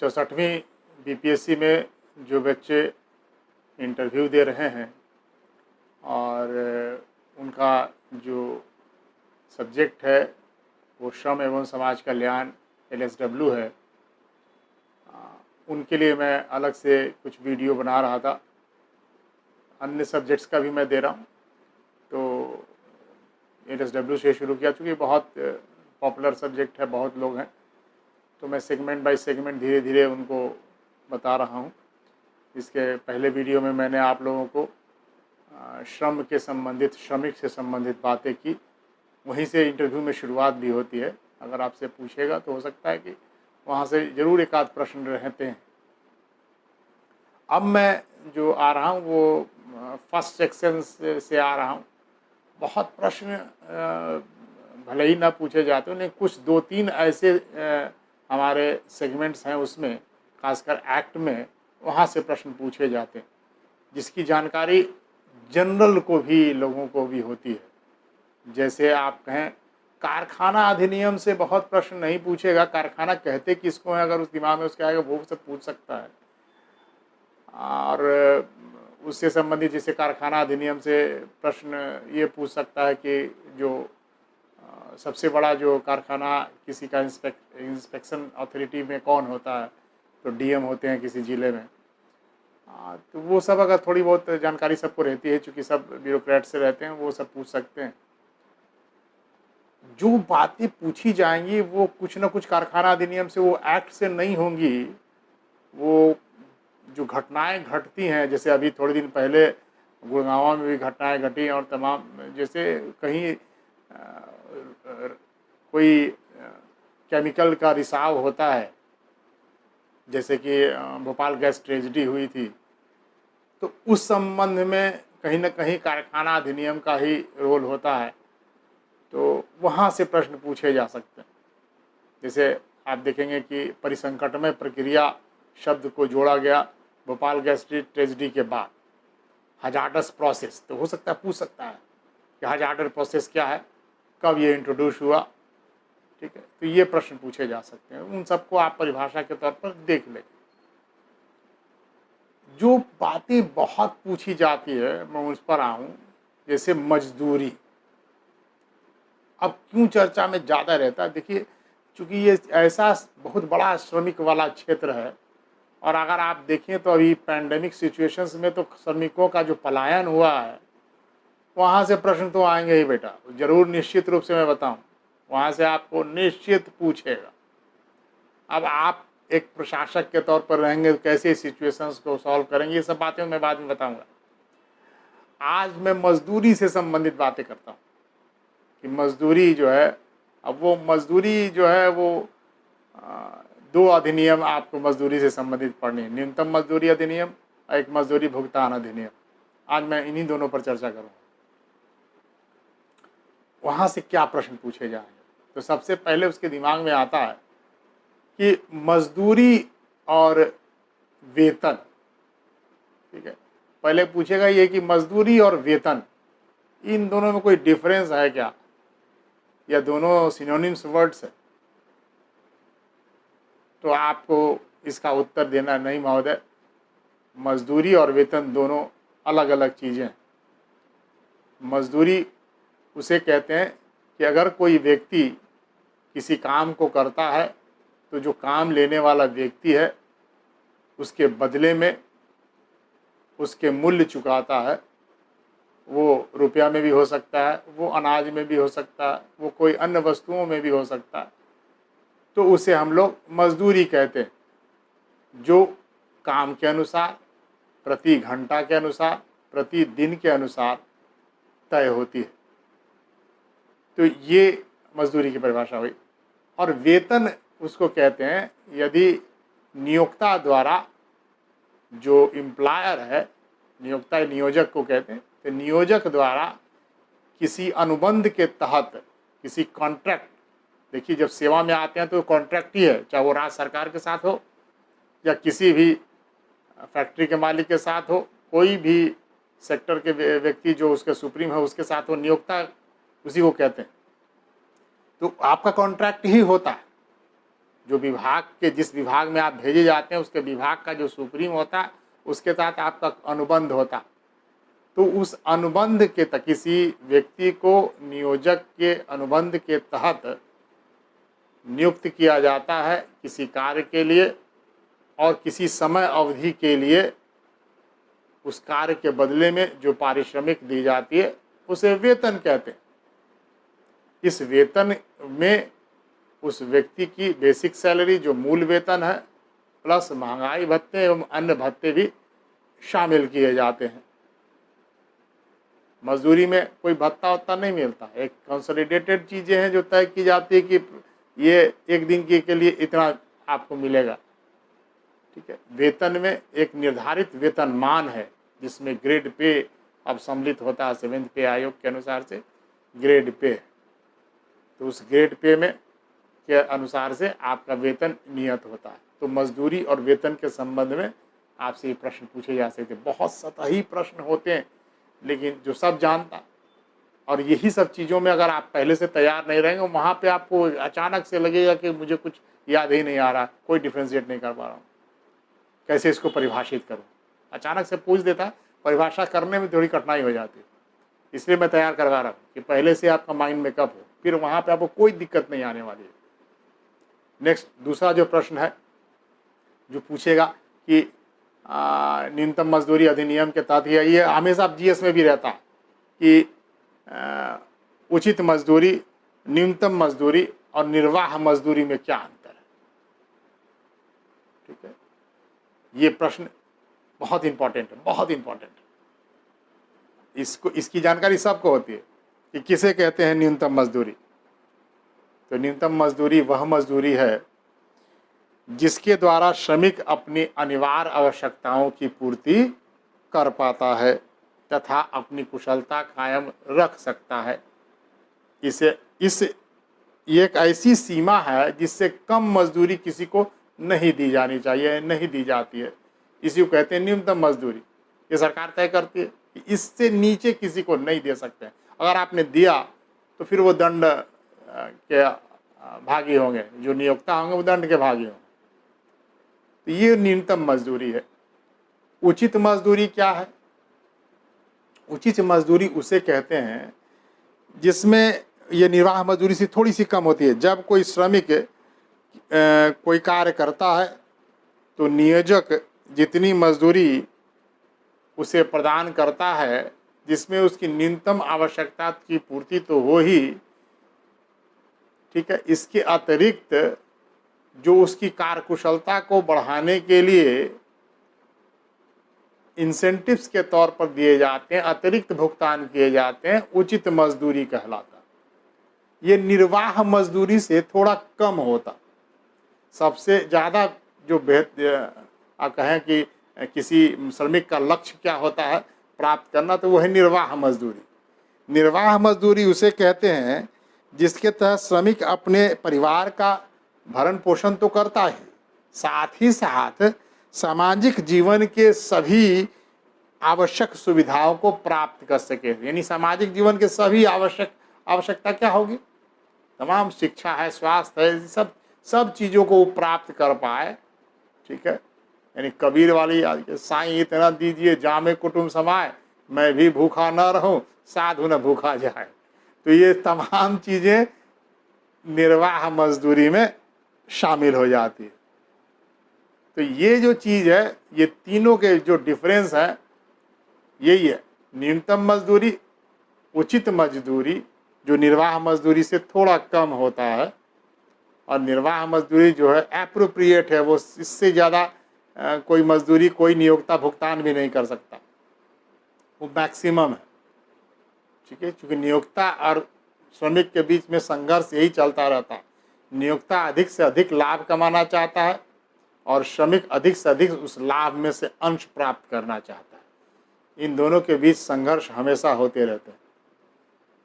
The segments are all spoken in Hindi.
64वीं बीपीएससी में जो बच्चे इंटरव्यू दे रहे हैं और उनका जो सब्जेक्ट है वो श्रम एवं समाज कल्याण LSW है, उनके लिए मैं अलग से कुछ वीडियो बना रहा था। अन्य सब्जेक्ट्स का भी मैं दे रहा हूँ, तो LSW से शुरू किया, चूँकि बहुत पॉपुलर सब्जेक्ट है, बहुत लोग हैं, तो मैं सेगमेंट बाय सेगमेंट धीरे धीरे उनको बता रहा हूँ। इसके पहले वीडियो में मैंने आप लोगों को श्रम के संबंधित, श्रमिक से संबंधित बातें की, वहीं से इंटरव्यू में शुरुआत भी होती है। अगर आपसे पूछेगा तो हो सकता है कि वहाँ से ज़रूर एक आध प्रश्न रहते हैं। अब मैं जो आ रहा हूँ वो फर्स्ट सेक्शन से आ रहा हूँ। बहुत प्रश्न भले ही ना पूछे जाते, लेकिन कुछ 2-3 ऐसे हमारे सेगमेंट्स हैं उसमें, खासकर एक्ट में, वहाँ से प्रश्न पूछे जाते हैं जिसकी जानकारी जनरल को भी, लोगों को भी होती है। जैसे आप कहें कारखाना अधिनियम से बहुत प्रश्न नहीं पूछेगा, कारखाना कहते किसको है, अगर उस दिमाग में उसके आएगा वो सब पूछ सकता है। और उससे संबंधित जैसे कारखाना अधिनियम से प्रश्न ये पूछ सकता है कि जो सबसे बड़ा जो कारखाना किसी का इंस्पेक्शन अथॉरिटी में कौन होता है, तो DM होते हैं किसी ज़िले में। तो वो सब अगर थोड़ी बहुत जानकारी सबको रहती है, चूँकि सब ब्यूरोक्रेट से रहते हैं, वो सब पूछ सकते हैं। जो बातें पूछी जाएंगी वो कुछ ना कुछ कारखाना अधिनियम से, वो एक्ट से नहीं होंगी। वो जो घटनाएं घटती हैं, जैसे अभी थोड़े दिन पहले गुड़गांव में भी घटनाएं घटी, और तमाम जैसे कहीं कोई केमिकल का रिसाव होता है, जैसे कि भोपाल गैस ट्रेजेडी हुई थी, तो उस संबंध में कहीं ना कहीं कारखाना अधिनियम का ही रोल होता है, तो वहाँ से प्रश्न पूछे जा सकते हैं। जैसे आप देखेंगे कि परिसंकटमय प्रक्रिया शब्द को जोड़ा गया भोपाल गैस ट्रेजेडी के बाद, हजार्डस प्रोसेस, तो हो सकता है पूछ सकता है कि हजार्डस प्रोसेस क्या है, कब ये इंट्रोड्यूस हुआ, ठीक है। तो ये प्रश्न पूछे जा सकते हैं, उन सबको आप परिभाषा के तौर पर देख लें। जो बातें बहुत पूछी जाती है मैं उस पर आऊँ, जैसे मजदूरी। अब क्यों चर्चा में ज़्यादा रहता है, देखिए चूँकि ये ऐसा बहुत बड़ा श्रमिक वाला क्षेत्र है, और अगर आप देखें तो अभी पैंडेमिक सिचुएशंस में तो श्रमिकों का जो पलायन हुआ है, वहाँ से प्रश्न तो आएंगे ही बेटा, ज़रूर, निश्चित रूप से मैं बताऊँ, वहाँ से आपको निश्चित पूछेगा। अब आप एक प्रशासक के तौर पर रहेंगे, कैसे सिचुएशंस को सॉल्व करेंगे, ये सब बातें मैं बाद में बताऊँगा। आज मैं मजदूरी से संबंधित बातें करता हूँ कि मजदूरी जो है, अब वो मजदूरी जो है वो 2 अधिनियम आपको मजदूरी से संबंधित पढ़नी है, न्यूनतम मजदूरी अधिनियम और एक मजदूरी भुगतान अधिनियम। आज मैं इन्हीं दोनों पर चर्चा करूँगा। वहाँ से क्या प्रश्न पूछे जाएंगे, तो सबसे पहले उसके दिमाग में आता है कि मजदूरी और वेतन, ठीक है। पहले पूछेगा ये कि मजदूरी और वेतन, इन दोनों में कोई डिफरेंस है क्या, या दोनों सिनोनिम्स वर्ड्स है? तो आपको इसका उत्तर देना, नहीं महोदय, मजदूरी और वेतन दोनों अलग अलग चीज़ें हैं। मजदूरी उसे कहते हैं कि अगर कोई व्यक्ति किसी काम को करता है तो जो काम लेने वाला व्यक्ति है उसके बदले में उसके मूल्य चुकाता है। वो रुपया में भी हो सकता है, वो अनाज में भी हो सकता है, वो कोई अन्य वस्तुओं में भी हो सकता है, तो उसे हम लोग मजदूरी कहते हैं, जो काम के अनुसार, प्रति घंटा के अनुसार, प्रति दिन के अनुसार तय होती है। तो ये मजदूरी की परिभाषा हुई। और वेतन उसको कहते हैं यदि नियोक्ता द्वारा, जो एम्प्लॉयर है, नियोक्ता नियोजक को कहते हैं, तो नियोजक द्वारा किसी अनुबंध के तहत, किसी कॉन्ट्रैक्ट, देखिए जब सेवा में आते हैं तो कॉन्ट्रैक्ट ही है, चाहे वो राज्य सरकार के साथ हो या किसी भी फैक्ट्री के मालिक के साथ हो, कोई भी सेक्टर के व्यक्ति जो उसके सुप्रीम है उसके साथ हो, नियोक्ता उसी को कहते हैं। तो आपका कॉन्ट्रैक्ट ही होता है, जो विभाग के जिस विभाग में आप भेजे जाते हैं उसके विभाग का जो सुप्रीम होता है उसके साथ आपका अनुबंध होता, तो उस अनुबंध के तहत किसी व्यक्ति को नियोजक के अनुबंध के तहत नियुक्त किया जाता है किसी कार्य के लिए और किसी समय अवधि के लिए उस कार्य के बदले में जो पारिश्रमिक दी जाती है उसे वेतन कहते हैं। इस वेतन में उस व्यक्ति की बेसिक सैलरी जो मूल वेतन है प्लस महंगाई भत्ते एवं अन्य भत्ते भी शामिल किए जाते हैं। मजदूरी में कोई भत्ता वत्ता नहीं मिलता, एक कंसोलिडेटेड चीज़ें हैं जो तय की जाती है कि ये एक दिन के लिए इतना आपको मिलेगा, ठीक है। वेतन में एक निर्धारित वेतन मान है जिसमें ग्रेड पे अब सम्मिलित होता है 7th पे आयोग के अनुसार से ग्रेड पे, तो उस ग्रेड पे में के अनुसार से आपका वेतन नियत होता है। तो मजदूरी और वेतन के संबंध में आपसे ये प्रश्न पूछे जा सकते हैं। बहुत सतही प्रश्न होते हैं लेकिन जो सब जानता, और यही सब चीज़ों में अगर आप पहले से तैयार नहीं रहेंगे वहाँ पे आपको अचानक से लगेगा कि मुझे कुछ याद ही नहीं आ रहा, कोई डिफ्रेंशिएट नहीं कर पा रहा हूँ, कैसे इसको परिभाषित करूँ। अचानक से पूछ देता है, परिभाषा करने में थोड़ी कठिनाई हो जाती है, इसलिए मैं तैयार करवा रहा हूँ कि पहले से आपका माइंड मेकअप हो, फिर वहाँ पे आपको कोई दिक्कत नहीं आने वाली है। नेक्स्ट दूसरा जो प्रश्न है जो पूछेगा कि न्यूनतम मजदूरी अधिनियम के तहत ये हमेशा जीएस में भी रहता है कि उचित मजदूरी, न्यूनतम मजदूरी और निर्वाह मजदूरी में क्या अंतर है, ठीक है। ये प्रश्न बहुत इंपॉर्टेंट है, बहुत इंपॉर्टेंट है। इसकी जानकारी सबको होती है कि किसे कहते हैं न्यूनतम मजदूरी। तो न्यूनतम मजदूरी वह मजदूरी है जिसके द्वारा श्रमिक अपनी अनिवार्य आवश्यकताओं की पूर्ति कर पाता है तथा अपनी कुशलता कायम रख सकता है। ये एक ऐसी सीमा है जिससे कम मजदूरी किसी को नहीं दी जानी चाहिए, नहीं दी जाती है, इसी को कहते हैं न्यूनतम मजदूरी। ये सरकार तय करती है कि इससे नीचे किसी को नहीं दे सकते हैं। अगर आपने दिया तो फिर वो दंड के भागी होंगे, जो नियोक्ता होंगे वो दंड के भागी होंगे। तो ये न्यूनतम मजदूरी है। उचित मजदूरी क्या है? उचित मजदूरी उसे कहते हैं जिसमें ये निर्वाह मजदूरी से थोड़ी सी कम होती है। जब कोई श्रमिक कोई कार्य करता है तो नियोजक जितनी मजदूरी उसे प्रदान करता है जिसमें उसकी न्यूनतम आवश्यकता की पूर्ति तो हो ही, ठीक है, इसके अतिरिक्त जो उसकी कार्यकुशलता को बढ़ाने के लिए इंसेंटिव्स के तौर पर दिए जाते हैं, अतिरिक्त भुगतान किए जाते हैं, उचित मजदूरी कहलाता। ये निर्वाह मजदूरी से थोड़ा कम होता। सबसे ज़्यादा जो कहें कि किसी श्रमिक का लक्ष्य क्या होता है प्राप्त करना, तो वह है निर्वाह मजदूरी। निर्वाह मजदूरी उसे कहते हैं जिसके तहत श्रमिक अपने परिवार का भरण पोषण तो करता है, साथ ही साथ सामाजिक जीवन के सभी आवश्यक सुविधाओं को प्राप्त कर सके। यानी सामाजिक जीवन के सभी आवश्यकता क्या होगी, तमाम शिक्षा है, स्वास्थ्य है, सब चीज़ों को वो प्राप्त कर पाए, ठीक है। यानी कबीर वाली साईं इतना दीजिए जामे कुटुंब समाए, मैं भी भूखा न रहूं साधु न भूखा जाए। तो ये तमाम चीज़ें निर्वाह मजदूरी में शामिल हो जाती है। तो ये जो चीज़ है, ये तीनों के जो डिफरेंस है यही है। न्यूनतम मजदूरी, उचित मजदूरी जो निर्वाह मजदूरी से थोड़ा कम होता है, और निर्वाह मजदूरी जो है एप्रोप्रिएट है, वो इससे ज़्यादा कोई मजदूरी कोई नियोक्ता भुगतान भी नहीं कर सकता, वो मैक्सिमम है, ठीक है। क्योंकि नियोक्ता और श्रमिक के बीच में संघर्ष यही चलता रहता है। नियोक्ता अधिक से अधिक लाभ कमाना चाहता है और श्रमिक अधिक से अधिक उस लाभ में से अंश प्राप्त करना चाहता है। इन दोनों के बीच संघर्ष हमेशा होते रहते हैं,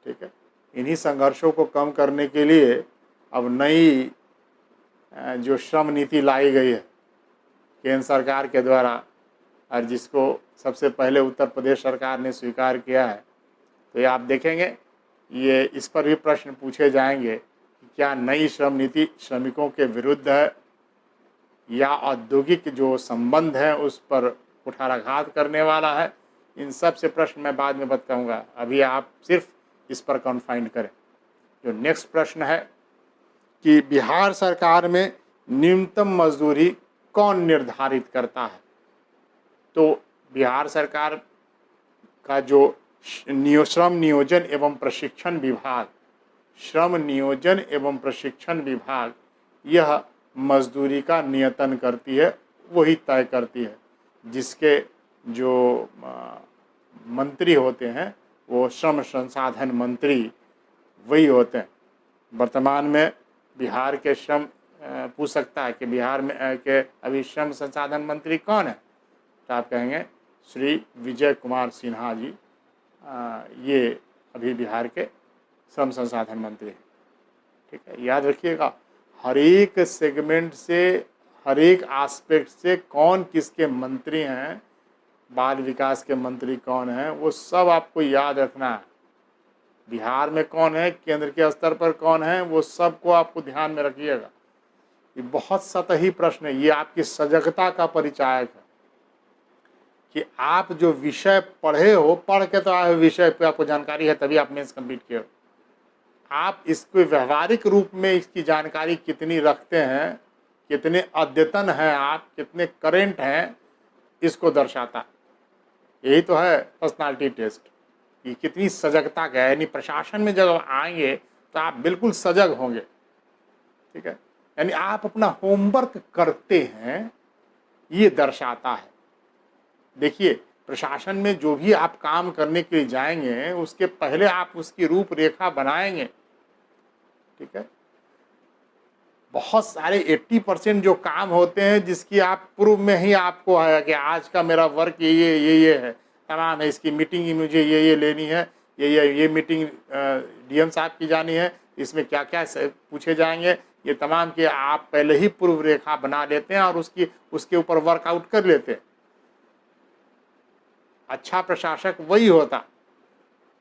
ठीक है। इन्हीं संघर्षों को कम करने के लिए अब नई जो श्रम नीति लाई गई है केंद्र सरकार के द्वारा, और जिसको सबसे पहले उत्तर प्रदेश सरकार ने स्वीकार किया है, तो ये आप देखेंगे ये इस पर भी प्रश्न पूछे जाएंगे कि क्या नई श्रम नीति श्रमिकों के विरुद्ध है या औद्योगिक जो संबंध है उस पर कुठाराघात करने वाला है? इन सब से प्रश्न मैं बाद में बताऊंगा, अभी आप सिर्फ इस पर कॉन्फाइंड करें। जो नेक्स्ट प्रश्न है कि बिहार सरकार में न्यूनतम मजदूरी कौन निर्धारित करता है? तो बिहार सरकार का जो श्रम नियोजन एवं प्रशिक्षण विभाग, श्रम नियोजन एवं प्रशिक्षण विभाग यह मजदूरी का नियतन करती है, वही तय करती है। जिसके जो मंत्री होते हैं वो श्रम संसाधन मंत्री वही होते हैं। वर्तमान में बिहार के श्रम पूछ सकता है कि बिहार में के अभी श्रम संसाधन मंत्री कौन है, तो आप कहेंगे श्री विजय कुमार सिन्हा जी, ये अभी बिहार के श्रम संसाधन मंत्री हैं। ठीक है, याद रखिएगा, हर एक सेगमेंट से, हर एक एस्पेक्ट से कौन किसके मंत्री हैं, बाल विकास के मंत्री कौन हैं, वो सब आपको याद रखना है। बिहार में कौन है, केंद्र के स्तर पर कौन है, वो सब को आपको ध्यान में रखिएगा। ये बहुत सतही प्रश्न है, ये आपकी सजगता का परिचायक है कि आप जो विषय पढ़े हो, पढ़ के तो आए विषय पे आपको जानकारी है, तभी आप मेंस कंप्लीट किए हो। आप इसको व्यवहारिक रूप में इसकी जानकारी कितनी रखते हैं, कितने अद्यतन हैं आप, कितने करेंट हैं, इसको दर्शाता है। यही तो है पर्सनालिटी टेस्ट, कि कितनी सजगता का है। यानी प्रशासन में जब आएंगे तो आप बिल्कुल सजग होंगे। ठीक है, यानी आप अपना होमवर्क करते हैं, ये दर्शाता है। देखिए, प्रशासन में जो भी आप काम करने के लिए जाएंगे उसके पहले आप उसकी रूपरेखा बनाएंगे। ठीक है, बहुत सारे 80% जो काम होते हैं जिसकी आप पूर्व में ही आपको है कि आज का मेरा वर्क ये है, तमाम है, इसकी मीटिंग मुझे ये लेनी है, ये मीटिंग डीएम साहब की जानी है, इसमें क्या क्या पूछे जाएंगे, ये तमाम के आप पहले ही पूर्व रेखा बना लेते हैं और उसके ऊपर वर्कआउट कर लेते हैं। अच्छा प्रशासक वही होता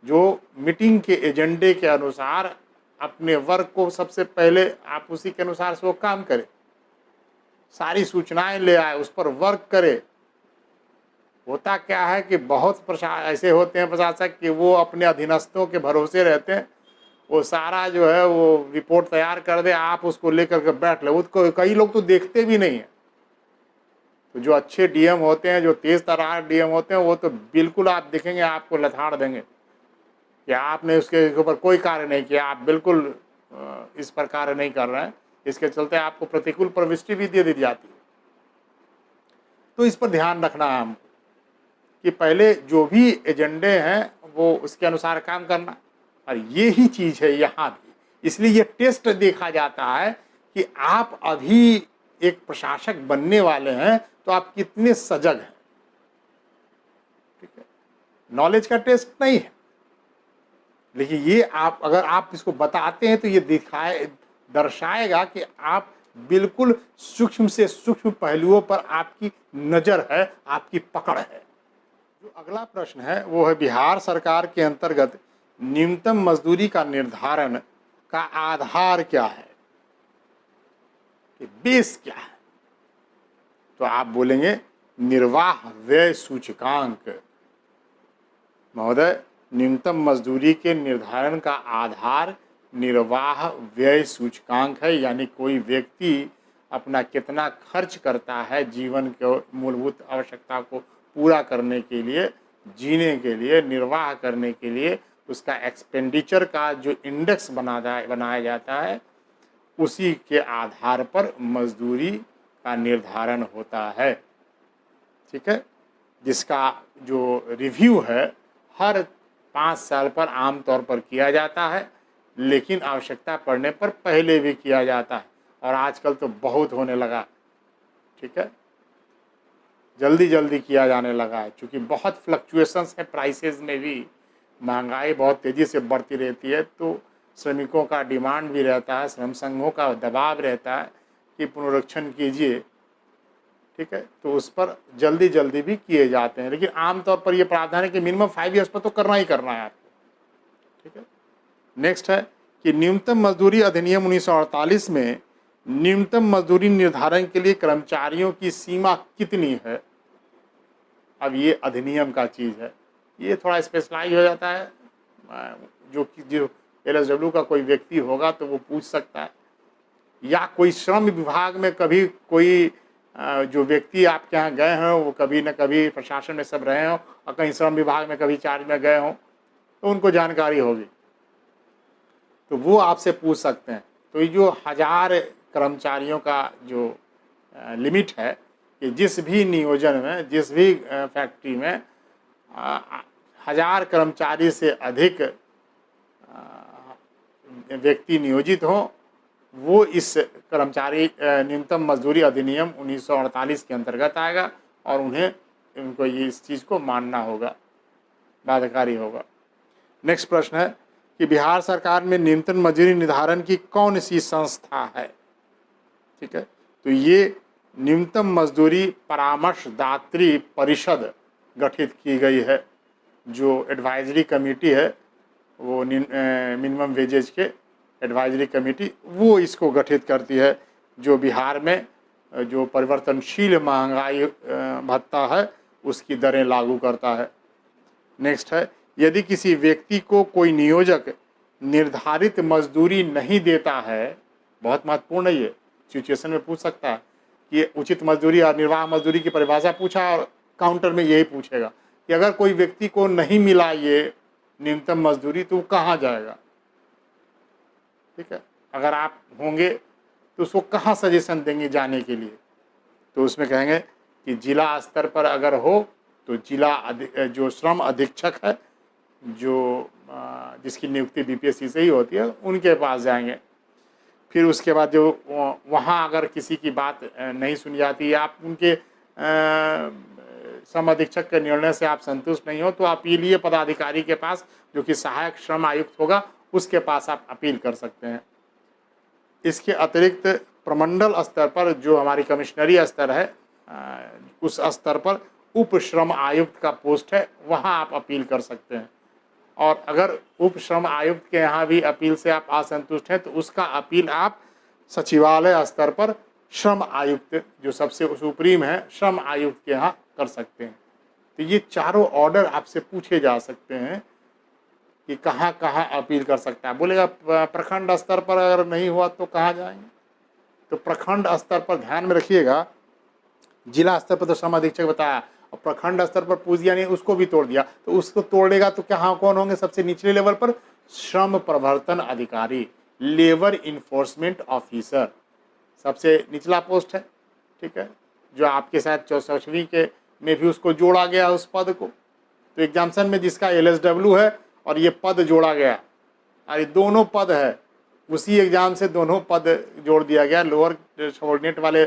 जो मीटिंग के एजेंडे के अनुसार अपने वर्क को सबसे पहले आप उसी के अनुसार से वो काम करे, सारी सूचनाएं ले आए, उस पर वर्क करे। होता क्या है कि बहुत ऐसे होते हैं प्रशासक कि वो अपने अधीनस्थों के भरोसे रहते हैं, वो सारा जो है वो रिपोर्ट तैयार कर दे, आप उसको लेकर के बैठ ले। उसको कई लोग तो देखते भी नहीं है। तो जो अच्छे डीएम होते हैं, जो तेज तर्रार डीएम होते हैं, वो तो बिल्कुल आप देखेंगे आपको लथाड़ देंगे कि आपने उसके ऊपर कोई कार्य नहीं किया, आप बिल्कुल इस पर कार्य नहीं कर रहे हैं, इसके चलते आपको प्रतिकूल प्रविष्टि भी दे दी जाती है। तो इस पर ध्यान रखना है हमको कि पहले जो भी एजेंडे हैं वो उसके अनुसार काम करना, और ये ही चीज़ है यहाँ भी। इसलिए ये टेस्ट देखा जाता है कि आप अभी एक प्रशासक बनने वाले हैं तो आप कितने सजग हैं। ठीक है, नॉलेज का टेस्ट नहीं है, लेकिन ये आप अगर आप इसको बताते हैं तो ये दर्शाएगा कि आप बिल्कुल सूक्ष्म से सूक्ष्म पहलुओं पर आपकी नज़र है, आपकी पकड़ है। जो अगला प्रश्न है वो है बिहार सरकार के अंतर्गत न्यूनतम मजदूरी का निर्धारण का आधार क्या है, कि बेस क्या है? तो आप बोलेंगे निर्वाह व्यय सूचकांक। महोदय, न्यूनतम मजदूरी के निर्धारण का आधार निर्वाह व्यय सूचकांक है, यानी कोई व्यक्ति अपना कितना खर्च करता है जीवन के मूलभूत आवश्यकता को पूरा करने के लिए, जीने के लिए, निर्वाह करने के लिए, उसका एक्सपेंडिचर का जो इंडेक्स बनाया जाता है, उसी के आधार पर मजदूरी का निर्धारण होता है। ठीक है, जिसका जो रिव्यू है हर 5 साल पर आमतौर पर किया जाता है, लेकिन आवश्यकता पड़ने पर पहले भी किया जाता है, और आजकल तो बहुत होने लगा। ठीक है, जल्दी जल्दी किया जाने लगा है, क्योंकि बहुत फ्लक्चुएशंस है प्राइसेस में भी, महंगाई बहुत तेज़ी से बढ़ती रहती है, तो श्रमिकों का डिमांड भी रहता है, श्रम संघों का दबाव रहता है कि पुनरीक्षण कीजिए। ठीक है, तो उस पर जल्दी जल्दी भी किए जाते हैं, लेकिन आमतौर पर यह प्रावधान है कि मिनिमम 5 ईयर्स पर तो करना ही करना है आपको। ठीक है, नेक्स्ट है कि न्यूनतम मजदूरी अधिनियम 1948 में न्यूनतम मजदूरी निर्धारण के लिए कर्मचारियों की सीमा कितनी है। अब ये अधिनियम का चीज़ है, ये थोड़ा स्पेशलाइज हो जाता है। जो LSW का कोई व्यक्ति होगा तो वो पूछ सकता है, या कोई श्रम विभाग में कभी कोई जो व्यक्ति आपके यहाँ गए हों, वो कभी न कभी प्रशासन में सब रहे हों और कहीं श्रम विभाग में कभी चार्ज में गए हों, तो उनको जानकारी होगी, तो वो आपसे पूछ सकते हैं। तो ये जो 1000 कर्मचारियों का जो लिमिट है कि जिस भी नियोजन में, जिस भी फैक्ट्री में 1000 कर्मचारी से अधिक व्यक्ति नियोजित हो, वो इस कर्मचारी न्यूनतम मजदूरी अधिनियम 1948 के अंतर्गत आएगा और उनको ये इस चीज़ को मानना होगा, बाध्यकारी होगा। नेक्स्ट प्रश्न है कि बिहार सरकार में न्यूनतम मजदूरी निर्धारण की कौन सी संस्था है। ठीक है, तो ये न्यूनतम मजदूरी परामर्शदात्री परिषद गठित की गई है, जो एडवाइजरी कमेटी है, वो मिनिमम वेजेज के एडवाइजरी कमेटी, वो इसको गठित करती है, जो बिहार में जो परिवर्तनशील महंगाई भत्ता है उसकी दरें लागू करता है। नेक्स्ट है, यदि किसी व्यक्ति को कोई नियोजक निर्धारित मजदूरी नहीं देता है, बहुत महत्वपूर्ण है ये, सिचुएशन में पूछ सकता है कि उचित मजदूरी और निर्वाह मजदूरी की परिभाषा पूछा और काउंटर में यही पूछेगा कि अगर कोई व्यक्ति को नहीं मिला ये न्यूनतम मजदूरी तो वो कहाँ जाएगा। ठीक है, अगर आप होंगे तो उसको कहाँ सजेशन देंगे जाने के लिए, तो उसमें कहेंगे कि जिला स्तर पर अगर हो तो जो श्रम अधीक्षक है, जो जिसकी नियुक्ति BPSC से ही होती है, उनके पास जाएंगे। फिर उसके बाद जो वहाँ अगर किसी की बात नहीं सुनी जाती, आप उनके श्रम अधीक्षक के निर्णय से आप संतुष्ट नहीं हो, तो अपीलीय पदाधिकारी के पास, जो कि सहायक श्रम आयुक्त होगा, उसके पास आप अपील कर सकते हैं। इसके अतिरिक्त प्रमंडल स्तर पर जो हमारी कमिश्नरी स्तर है, उस स्तर पर उप श्रम आयुक्त का पोस्ट है, वहाँ आप अपील कर सकते हैं। और अगर उप श्रम आयुक्त के यहाँ भी अपील से आप असंतुष्ट हैं तो उसका अपील आप सचिवालय स्तर पर श्रम आयुक्त, जो सबसे सुप्रीम है, श्रम आयुक्त के यहाँ कर सकते हैं। तो ये चारों ऑर्डर आपसे पूछे जा सकते हैं कि कहाँ कहाँ अपील कर सकता है। बोलेगा प्रखंड स्तर पर अगर नहीं हुआ तो कहाँ जाएंगे, तो प्रखंड स्तर पर ध्यान में रखिएगा। जिला स्तर पर तो श्रम अधीक्षक बताया, और प्रखंड स्तर पर पूछ दिया नहीं, उसको भी तोड़ दिया, तो उसको तोड़ेगा तो क्या कौन होंगे सबसे निचले लेवल पर? श्रम प्रवर्तन अधिकारी, लेबर इन्फोर्समेंट ऑफिसर, सबसे निचला पोस्ट है। ठीक है, जो आपके साथ 64वीं के में भी उसको जोड़ा गया उस पद को। तो एग्जामिनेशन में जिसका LSW है और ये पद जोड़ा गया, और दोनों पद है, उसी एग्जाम से दोनों पद जोड़ दिया गया, लोअर सबऑर्डिनेट वाले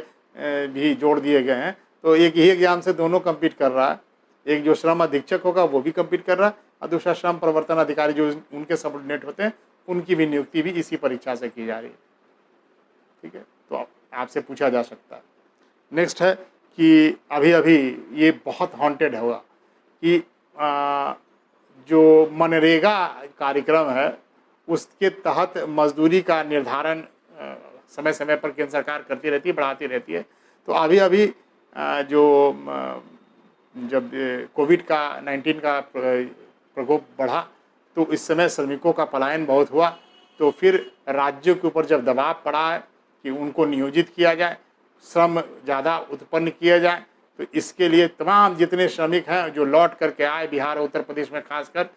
भी जोड़ दिए गए हैं। तो एक ही एग्जाम से दोनों कम्पीट कर रहा है, एक जो श्रम अधीक्षक होगा वो भी कम्पीट कर रहा है, और दूसरा श्रम प्रवर्तन अधिकारी जो उनके सबऑर्डिनेट होते हैं, उनकी भी नियुक्ति भी इसी परीक्षा से की जा रही है। ठीक है, तो आपसे पूछा जा सकता है। नेक्स्ट है कि अभी अभी ये बहुत हॉन्टेड होगा कि जो मनरेगा कार्यक्रम है उसके तहत मजदूरी का निर्धारण समय समय पर केंद्र सरकार करती रहती है, बढ़ाती रहती है। तो अभी अभी जो जब कोविड-19 का प्रकोप बढ़ा तो इस समय श्रमिकों का पलायन बहुत हुआ, तो फिर राज्यों के ऊपर जब दबाव पड़ा है कि उनको नियोजित किया जाए, श्रम ज़्यादा उत्पन्न किया जाए, तो इसके लिए तमाम जितने श्रमिक हैं जो लौट करके आए, बिहार और उत्तर प्रदेश में खासकर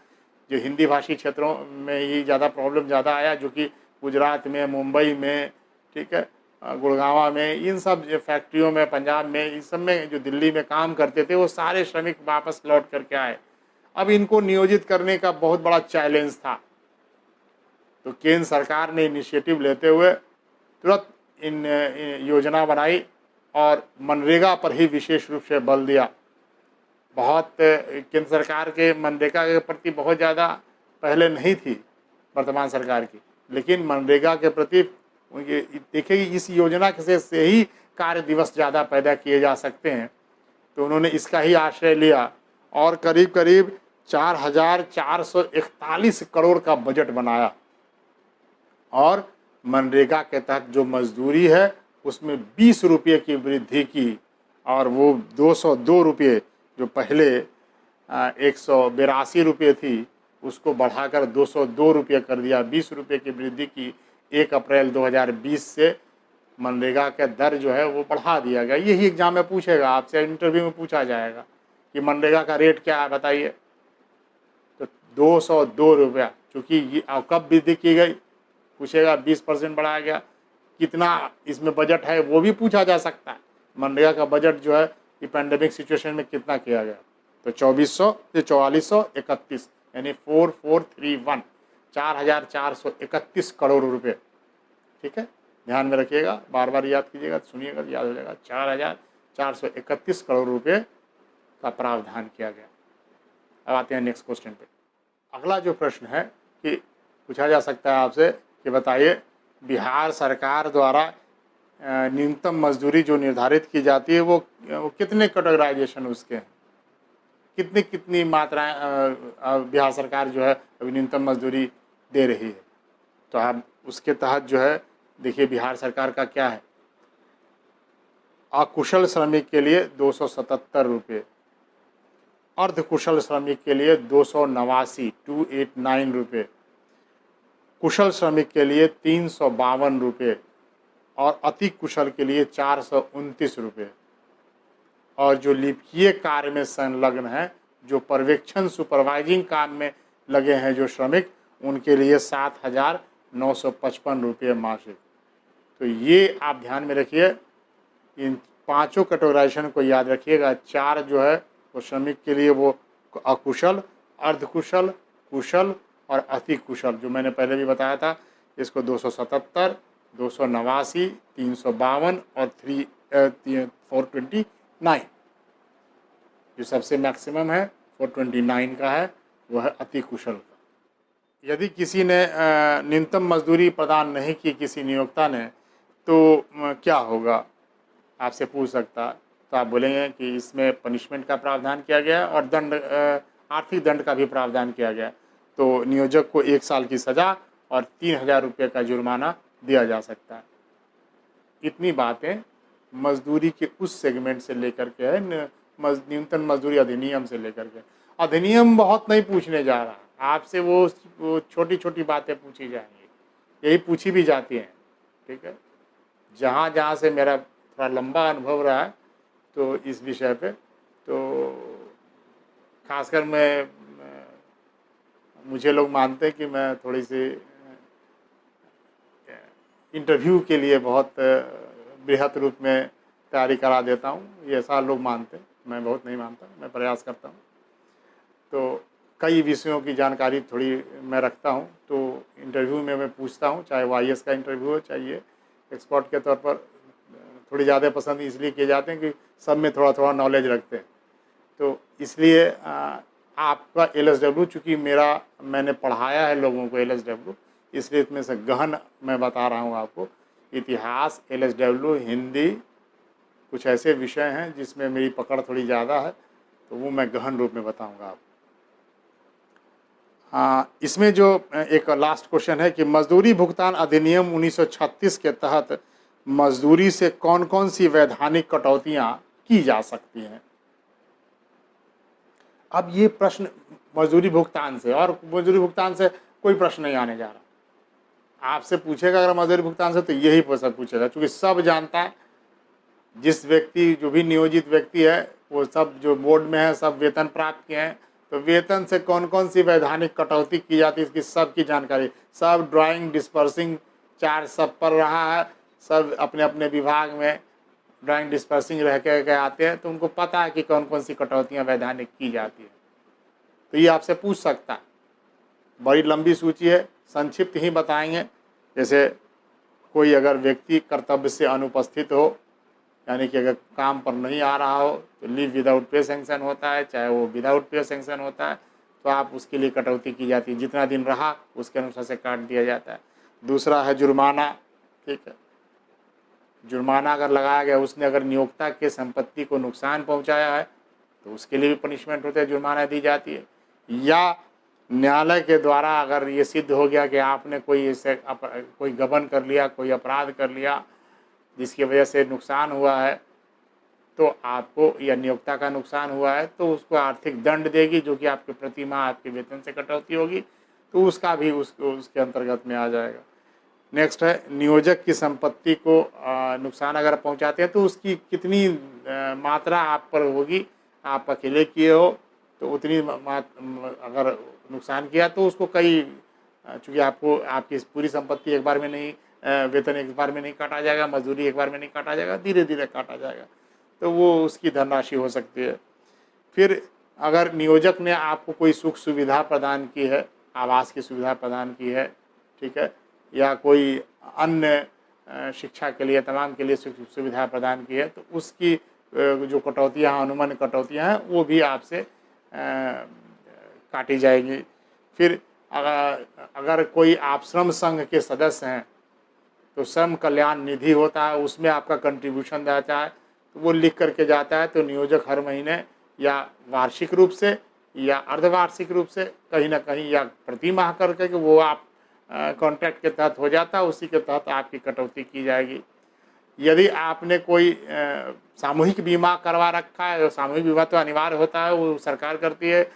जो हिंदी भाषी क्षेत्रों में ही ज़्यादा प्रॉब्लम ज़्यादा आया, जो कि गुजरात में, मुंबई में, ठीक है, गुड़गांव में, इन सब फैक्ट्रियों में, पंजाब में, इन सब में जो दिल्ली में काम करते थे, वो सारे श्रमिक वापस लौट करके आए। अब इनको नियोजित करने का बहुत बड़ा चैलेंज था, तो केंद्र सरकार ने इनिशिएटिव लेते हुए तुरंत इन योजना बनाई और मनरेगा पर ही विशेष रूप से बल दिया। बहुत केंद्र सरकार के मनरेगा के प्रति बहुत ज़्यादा पहले नहीं थी वर्तमान सरकार की, लेकिन मनरेगा के प्रति उनके देखिए इस योजना से ही कार्य दिवस ज़्यादा पैदा किए जा सकते हैं, तो उन्होंने इसका ही आश्रय लिया और करीब करीब 4,441 करोड़ का बजट बनाया। और मनरेगा के तहत जो मजदूरी है उसमें 20 रुपये की वृद्धि की, और वो 202 रुपये जो पहले 182 रुपये थी उसको बढ़ाकर 202 रुपये कर दिया। 20 रुपये की वृद्धि की 1 अप्रैल 2020 से मनरेगा का दर जो है वो बढ़ा दिया गया। यही एग्जाम में पूछेगा आपसे, इंटरव्यू में पूछा जाएगा कि मनरेगा का रेट क्या है बताइए। तो 202 रुपया, चूँकि ये कब वृद्धि की गई पूछेगा, 20% बढ़ाया गया, कितना इसमें बजट है वो भी पूछा जा सकता है। मनरेगा का बजट जो है ये पैंडेमिक सिचुएशन में कितना किया गया, तो 2400 से 4431 यानी 4431 4431 करोड़ रुपए। ठीक है, ध्यान में रखिएगा, बार बार याद कीजिएगा, सुनिएगा, याद हो जाएगा। 4431 करोड़ रुपए का प्रावधान किया गया। अब आते हैं नेक्स्ट क्वेश्चन पे। अगला जो प्रश्न है कि पूछा जा सकता है आपसे कि बताइए बिहार सरकार द्वारा न्यूनतम मजदूरी जो निर्धारित की जाती है वो कितने कैटेगराइजेशन उसके हैं, कितनी मात्राएं बिहार सरकार जो है अभी न्यूनतम मजदूरी दे रही है। तो आप उसके तहत जो है देखिए बिहार सरकार का क्या है। अकुशल श्रमिक के लिए 277 रुपये, अर्धकुशल श्रमिक के लिए 289 रुपये, कुशल श्रमिक के लिए 352 रुपये और अति कुशल के लिए 429 रुपये। और जो लिपिकीय कार्य में संलग्न हैं, जो पर्यवेक्षण सुपरवाइजिंग काम में लगे हैं जो श्रमिक, उनके लिए 7,955 रुपये मासिक। तो ये आप ध्यान में रखिए, इन पांचों कैटेगराइजेशन को याद रखिएगा। 4 जो है वो श्रमिक के लिए वो अकुशल, अर्धकुशल, कुशल और अति कुशल, जो मैंने पहले भी बताया था, इसको 277, 289, 352 और 429। जो सबसे मैक्सिमम है 429 का है, वह है अति कुशल का। यदि किसी ने न्यूनतम मजदूरी प्रदान नहीं की किसी नियोक्ता ने, तो क्या होगा आपसे पूछ सकता। तो आप बोलेंगे कि इसमें पनिशमेंट का प्रावधान किया गया और दंड, आर्थिक दंड का भी प्रावधान किया गया। तो नियोजक को 1 साल की सज़ा और 3,000 रुपये का जुर्माना दिया जा सकता है। इतनी बातें मजदूरी के उस सेगमेंट से लेकर के है, न्यूनतम मजदूरी अधिनियम से लेकर के। अधिनियम बहुत नहीं पूछने जा रहा आपसे, वो छोटी छोटी बातें पूछी जाएंगी, यही पूछी भी जाती हैं। ठीक है, जहाँ जहाँ से मेरा थोड़ा लंबा अनुभव रहा है तो इस विषय पे, तो खासकर मुझे लोग मानते हैं कि मैं थोड़ी सी इंटरव्यू के लिए बहुत बृहत रूप में तैयारी करा देता हूँ, ये ऐसा लोग मानते हैं। मैं बहुत नहीं मानता, मैं प्रयास करता हूँ। तो कई विषयों की जानकारी थोड़ी मैं रखता हूँ, तो इंटरव्यू में मैं पूछता हूँ, चाहे वो IAS का इंटरव्यू हो, चाहे ये एक्सपर्ट के तौर पर थोड़ी ज़्यादा पसंद इसलिए किए जाते हैं कि सब में थोड़ा थोड़ा नॉलेज रखते हैं। तो इसलिए आपका LSW, चूँकि मैंने पढ़ाया है लोगों को LSW, इसलिए इसमें से गहन मैं बता रहा हूँ आपको। इतिहास, LSW, हिंदी, कुछ ऐसे विषय हैं जिसमें मेरी पकड़ थोड़ी ज़्यादा है, तो वो मैं गहन रूप में बताऊँगा आपको। इसमें जो एक लास्ट क्वेश्चन है कि मजदूरी भुगतान अधिनियम 1936 के तहत मजदूरी से कौन कौन सी वैधानिक कटौतियाँ की जा सकती हैं। अब ये प्रश्न मजदूरी भुगतान से, और मजदूरी भुगतान से कोई प्रश्न नहीं आने जा रहा। आपसे पूछेगा अगर मजदूरी भुगतान से, तो यही प्रश्न पूछेगा, क्योंकि सब जानता है, जिस व्यक्ति, जो भी नियोजित व्यक्ति है, वो सब जो बोर्ड में है सब वेतन प्राप्त किए हैं, तो वेतन से कौन कौन सी वैधानिक कटौती की जाती है इसकी सबकी जानकारी। सब ड्राइंग डिस्पर्सिंग चार्ज सब पर रहा है, सब अपने अपने विभाग में ड्राइंग डिस्पर्सिंग रह के आते हैं, तो उनको पता है कि कौन कौन सी कटौतियाँ वैधानिक की जाती है। तो ये आपसे पूछ सकता है। बड़ी लंबी सूची है, संक्षिप्त ही बताएंगे। जैसे कोई अगर व्यक्ति कर्तव्य से अनुपस्थित हो, यानी कि अगर काम पर नहीं आ रहा हो, तो लीव विदाउट पे सैंक्शन होता है, चाहे वो विदाउट पे सैंक्शन होता है, तो आप उसके लिए कटौती की जाती है। जितना दिन रहा उसके अनुसार से काट दिया जाता है। दूसरा है जुर्माना। ठीक है, जुर्माना अगर लगाया गया, उसने अगर नियोक्ता के संपत्ति को नुकसान पहुंचाया है, तो उसके लिए भी पनिशमेंट होता है, जुर्माना दी जाती है। या न्यायालय के द्वारा अगर ये सिद्ध हो गया कि आपने कोई ऐसे कोई गबन कर लिया, कोई अपराध कर लिया जिसकी वजह से नुकसान हुआ है, तो आपको, या नियोक्ता का नुकसान हुआ है, तो उसको आर्थिक दंड देगी, जो कि आपके प्रति माह आपके वेतन से कटौती होगी, तो उसका भी उसके अंतर्गत में आ जाएगा। नेक्स्ट है, नियोजक की संपत्ति को नुकसान अगर पहुंचाते हैं तो उसकी कितनी मात्रा आप पर होगी। आप अकेले किए हो तो उतनी अगर नुकसान किया तो उसको कई, चूँकि आपको आपकी पूरी संपत्ति एक बार में नहीं, वेतन एक बार में नहीं काटा जाएगा, मजदूरी एक बार में नहीं काटा जाएगा, धीरे धीरे काटा जाएगा, तो वो उसकी धनराशि हो सकती है। फिर अगर नियोजक ने आपको कोई सुख सुविधा प्रदान की है, आवास की सुविधा प्रदान की है, ठीक है, या कोई अन्य शिक्षा के लिए, तमाम के लिए सुख सुविधा प्रदान की है, तो उसकी जो कटौतियाँ, अनुमानित कटौतियाँ हैं, वो भी आपसे काटी जाएगी। फिर अगर कोई आप श्रम संघ के सदस्य हैं तो श्रम कल्याण निधि होता है, उसमें आपका कंट्रीब्यूशन जाता है, तो वो लिख करके जाता है, तो नियोजक हर महीने या वार्षिक रूप से या अर्धवार्षिक रूप से कहीं ना कहीं या प्रति माह करके वो आप कॉन्ट्रैक्ट के तहत हो जाता है, उसी के तहत आपकी कटौती की जाएगी। यदि आपने कोई सामूहिक बीमा करवा रखा है, सामूहिक बीमा तो अनिवार्य होता है, वो सरकार करती है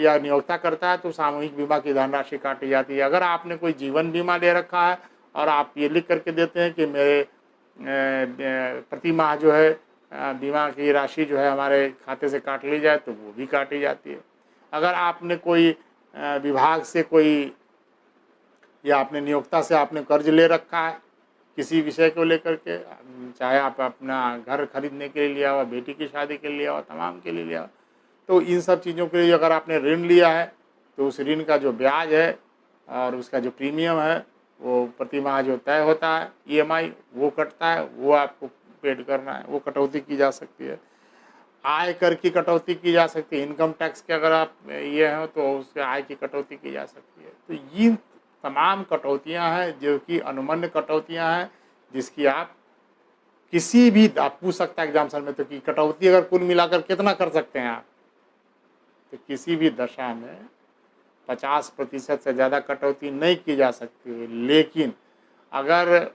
या नियोक्ता करता है, तो सामूहिक बीमा की धनराशि काटी जाती है। अगर आपने कोई जीवन बीमा ले रखा है और आप ये लिख करके देते हैं कि मेरे प्रति माह जो है बीमा की राशि जो है हमारे खाते से काट ली जाए, तो वो भी काटी जाती है। अगर आपने कोई विभाग से कोई, या आपने नियोक्ता से आपने कर्ज ले रखा है किसी विषय को लेकर के, चाहे आप अपना घर खरीदने के लिए लिया हो, बेटी की शादी के लिए लिया हो, तमाम के लिए लिया हो, तो इन सब चीज़ों के लिए अगर आपने ऋण लिया है तो उस ऋण का जो ब्याज है और उसका जो प्रीमियम है वो प्रति माह जो तय होता है, EMI वो कटता है, वो आपको पेड करना है, वो कटौती की जा सकती है। आय कर की कटौती की जा सकती है, इनकम टैक्स के अगर आप ये हैं तो उससे आय की कटौती की जा सकती है। तो ये तमाम कटौतियाँ हैं जो कि अनुमान्य कटौतियाँ हैं, जिसकी आप किसी भी, आप पूछ सकता है एग्जाम्पल में तो कि कटौती अगर कुल मिलाकर कितना कर सकते हैं आप, तो किसी भी दशा में 50% से ज़्यादा कटौती नहीं की जा सकती है। लेकिन अगर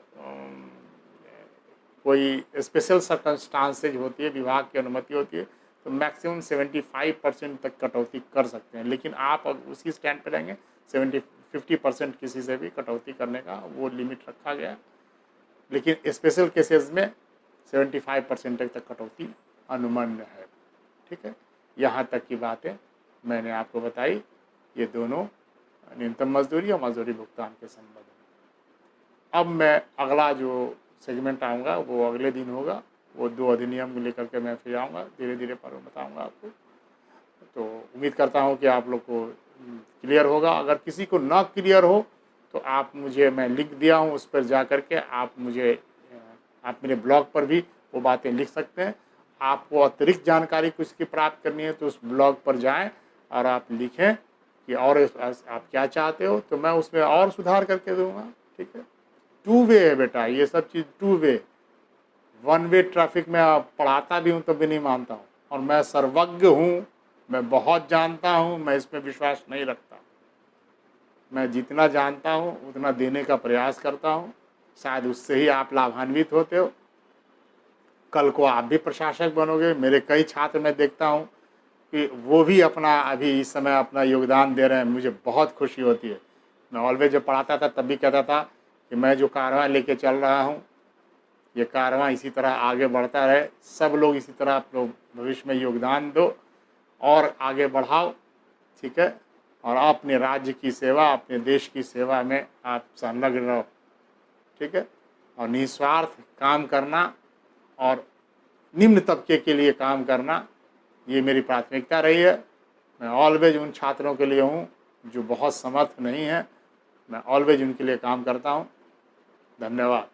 कोई स्पेशल सर्कमस्टांसेज होती है, विभाग की अनुमति होती है, तो मैक्सिमम 75% तक कटौती कर सकते हैं। लेकिन आप उसी स्टैंड पर रहेंगे, 50% किसी से भी कटौती करने का वो लिमिट रखा गया है। लेकिन स्पेशल केसेस में 75% तक कटौती अनुमान्य है। ठीक है, यहाँ तक की बातें मैंने आपको बताई, ये दोनों न्यूनतम मजदूरी और मजदूरी भुगतान के संबंध में। अब मैं अगला जो सेगमेंट आऊँगा वो अगले दिन होगा, वो 2 अधिनियम लेकर के मैं फिर आऊँगा, धीरे धीरे पर बताऊँगा आपको। तो उम्मीद करता हूँ कि आप लोग को क्लियर होगा। अगर किसी को ना क्लियर हो तो आप मुझे, मैं लिख दिया हूँ उस पर जा कर के आप मेरे ब्लॉग पर भी वो बातें लिख सकते हैं। आपको अतिरिक्त जानकारी कुछ की प्राप्त करनी है तो उस ब्लॉग पर जाएं और आप लिखें कि और आप क्या चाहते हो, तो मैं उसमें और सुधार करके दूंगा। ठीक है, 2 वे है बेटा, ये सब चीज़ 2 वे। 1 वे ट्रैफिक में पढ़ाता भी हूँ तो भी नहीं मानता हूँ, और मैं सर्वज्ञ हूँ, मैं बहुत जानता हूँ, मैं इसमें विश्वास नहीं रखता। मैं जितना जानता हूँ उतना देने का प्रयास करता हूँ, शायद उससे ही आप लाभान्वित होते हो। कल को आप भी प्रशासक बनोगे। मेरे कई छात्र मैं देखता हूँ कि वो भी अपना अभी इस समय अपना योगदान दे रहे हैं, मुझे बहुत खुशी होती है। मैं ऑलवेज जब पढ़ाता था तब भी कहता था कि मैं जो कारवां लेके चल रहा हूँ, ये कारवां इसी तरह आगे बढ़ता रहे, सब लोग इसी तरह आप लोग भविष्य में योगदान दो और आगे बढ़ाओ। ठीक है, और अपने राज्य की सेवा, अपने देश की सेवा में आप संलग्न रहो। ठीक है, और निस्वार्थ काम करना और निम्न तबके के लिए काम करना, ये मेरी प्राथमिकता रही है। मैं ऑलवेज उन छात्रों के लिए हूँ जो बहुत समर्थ नहीं है, मैं ऑलवेज उनके लिए काम करता हूँ। धन्यवाद।